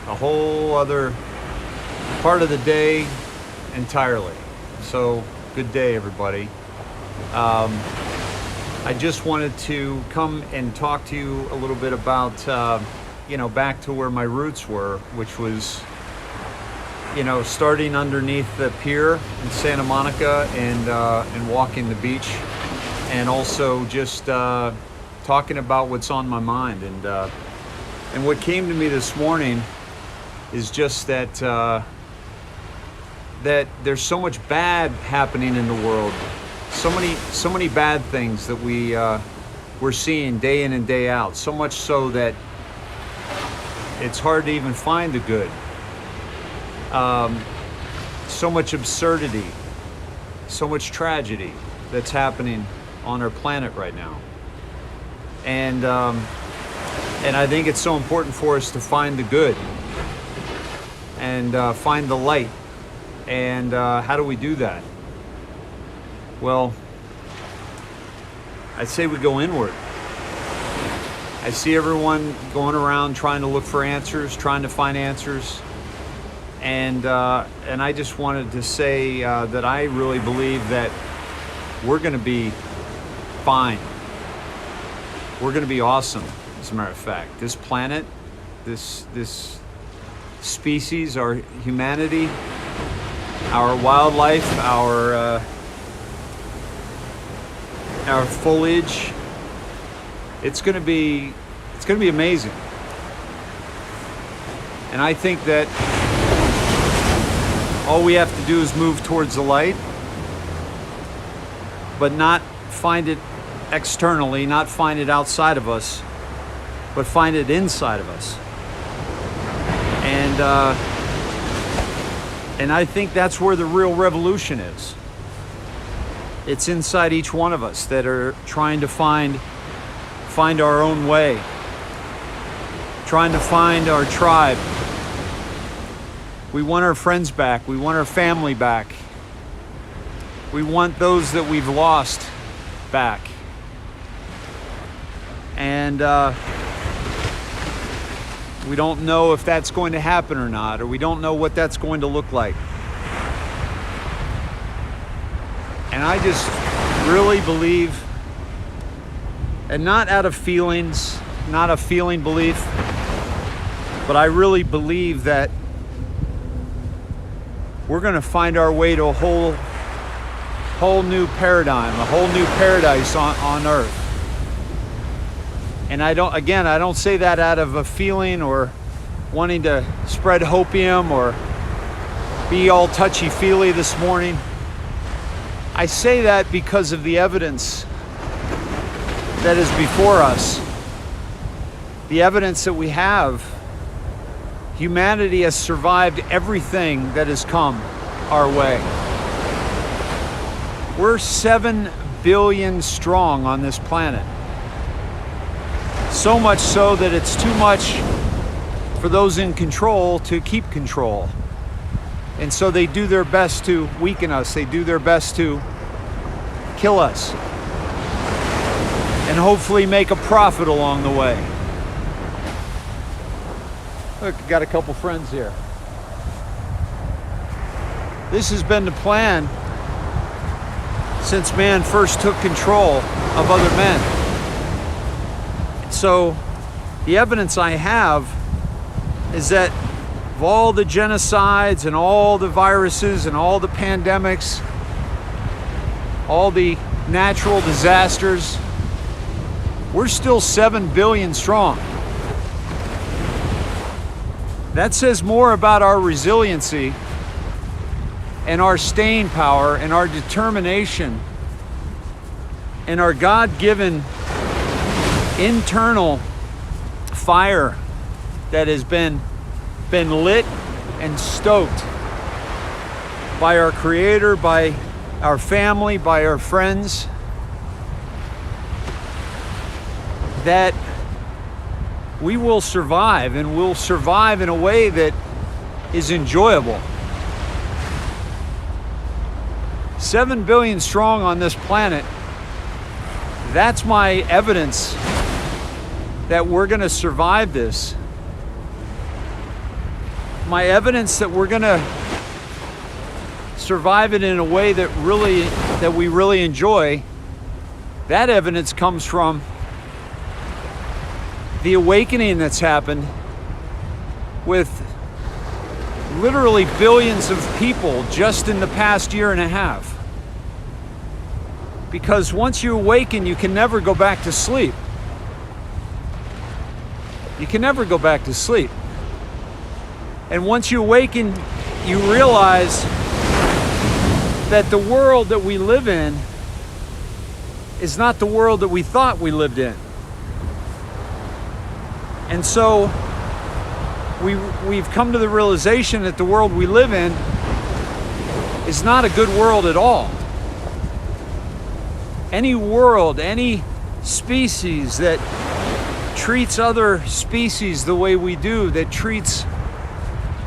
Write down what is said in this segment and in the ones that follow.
a whole other part of the day entirely. So good day, everybody. I just wanted to come and talk to you a little bit about, back to where my roots were, which was, starting underneath the pier in Santa Monica and walking the beach, and also just talking about what's on my mind. And what came to me this morning is just that that there's so much bad happening in the world, so many bad things that we're seeing day in and day out. So much so that it's hard to even find the good. So much absurdity, so much tragedy that's happening on our planet right now. And I think it's so important for us to find the good and find the light. And how do we do that? Well, I'd say we go inward. I see everyone going around trying to look for answers, trying to find answers. And I just wanted to say that I really believe that we're going to be fine. We're going to be awesome, as a matter of fact. This planet, this species, our humanity, our wildlife, our foliage, it's going to be amazing. And I think that all we have to do is move towards the light, but not find it externally, not find it outside of us, but find it inside of us. And I think that's where the real revolution is. It's inside each one of us that are trying to find our own way, trying to find our tribe. We want our friends back. We want our family back. We want those that we've lost back. And we don't know if that's going to happen or not, or we don't know what that's going to look like. And I just really believe, and not out of feelings, not a feeling belief, but I really believe that we're going to find our way to a whole new paradigm, a whole new paradise on Earth. And I don't say that out of a feeling or wanting to spread hopium or be all touchy-feely this morning. I say that because of the evidence that is before us, the evidence that we have. Humanity has survived everything that has come our way. We're 7 billion strong on this planet. So much so that it's too much for those in control to keep control. And so they do their best to weaken us. They do their best to kill us. And hopefully make a profit along the way. Look, got a couple friends here. This has been the plan since man first took control of other men. So the evidence I have is that of all the genocides and all the viruses and all the pandemics, all the natural disasters, we're still 7 billion strong. That says more about our resiliency and our staying power and our determination and our God-given internal fire that has been lit and stoked by our Creator, by our family, by our friends, that we will survive, and we'll survive in a way that is enjoyable. 7 billion strong on this planet. That's my evidence that we're going to survive this. my evidence that we're gonna survive it in a way that we really enjoy, that evidence comes from the awakening that's happened with literally billions of people just in the past year and a half. Because once you awaken, you can never go back to sleep. You can never go back to sleep. And once you awaken, you realize that the world that we live in is not the world that we thought we lived in. And so we've come to the realization that the world we live in is not a good world at all. Any world, any species that treats other species the way we do, that treats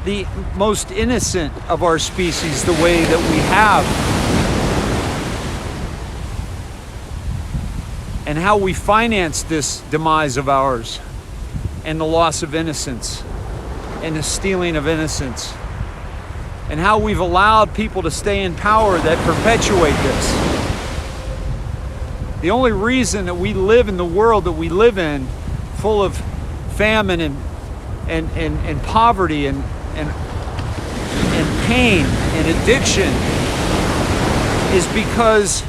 the most innocent of our species the way that we have, and how we finance this demise of ours and the loss of innocence and the stealing of innocence, and how we've allowed people to stay in power that perpetuate this. The only reason that we live in the world that we live in, full of famine and poverty and pain and addiction, is because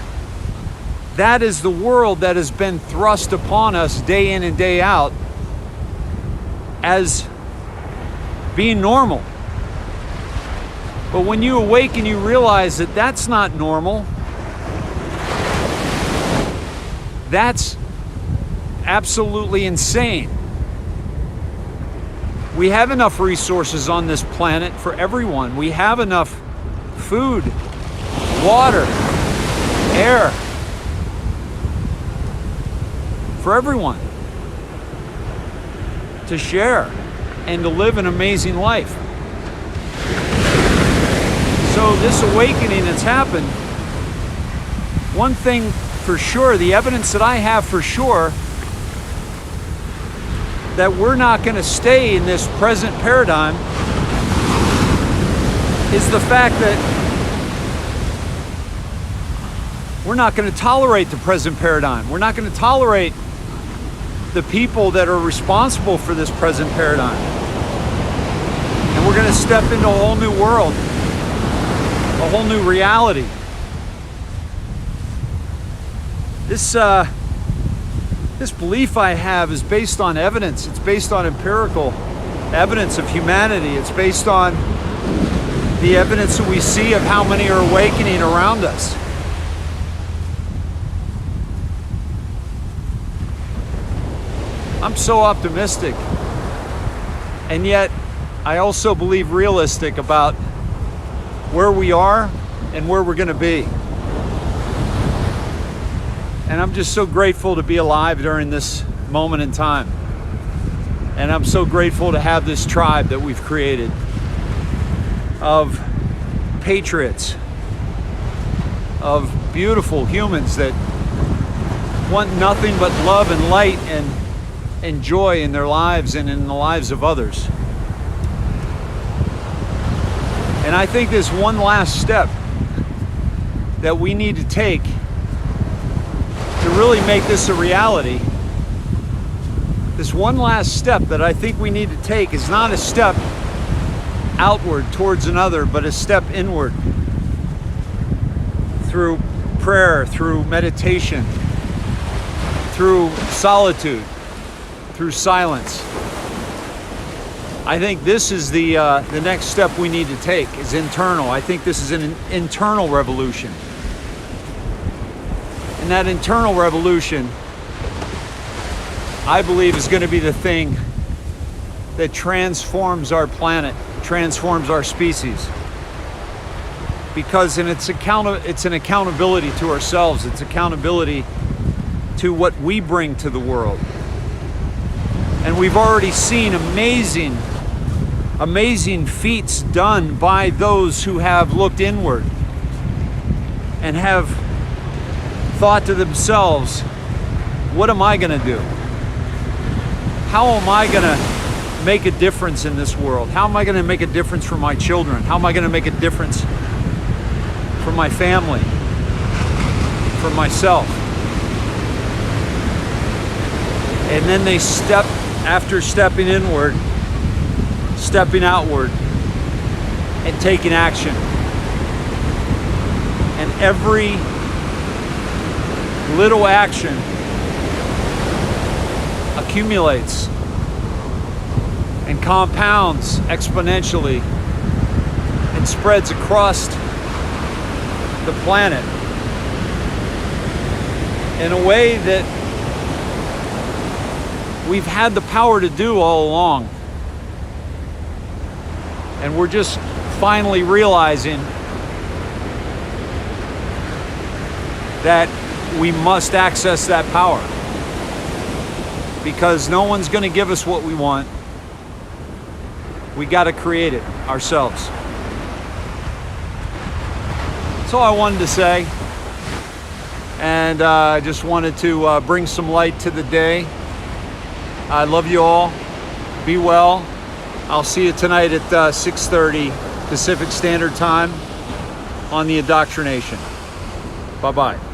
that is the world that has been thrust upon us day in and day out as being normal. But when you awaken, you realize that that's not normal. That's absolutely insane. We have enough resources on this planet for everyone. We have enough food, water, air for everyone to share and to live an amazing life. So this awakening that's happened, one thing for sure, the evidence that I have for sure that we're not going to stay in this present paradigm is the fact that we're not going to tolerate the present paradigm. We're not going to tolerate the people that are responsible for this present paradigm. And we're going to step into a whole new world, a whole new reality. This belief I have is based on evidence. It's based on empirical evidence of humanity. It's based on the evidence that we see of how many are awakening around us. I'm so optimistic, and yet I also believe realistic about where we are and where we're going to be. And I'm just so grateful to be alive during this moment in time. And I'm so grateful to have this tribe that we've created of patriots, of beautiful humans that want nothing but love and light and joy in their lives and in the lives of others. And I think there's one last step that we need to take to really make this a reality. This one last step that I think we need to take is not a step outward towards another, but a step inward through prayer, through meditation, through solitude, through silence. I think this is the next step we need to take, is internal. I think this is an internal revolution. And that internal revolution, I believe, is going to be the thing that transforms our planet, transforms our species. Because it's an accountability to ourselves. It's accountability to what we bring to the world. And we've already seen amazing feats done by those who have looked inward and have thought to themselves, what am I going to do? How am I going to make a difference in this world? How am I going to make a difference for my children? How am I going to make a difference for my family, for myself? And then they step, after stepping inward, stepping outward and taking action. And every little action accumulates and compounds exponentially and spreads across the planet in a way that we've had the power to do all along. And we're just finally realizing that we must access that power, because no one's going to give us what we want. We got to create it ourselves. That's all I wanted to say, and I just wanted to bring some light to the day. I love you all. Be well. I'll see you tonight at 6:30 Pacific Standard Time on the IndoctriNATION. Bye-bye.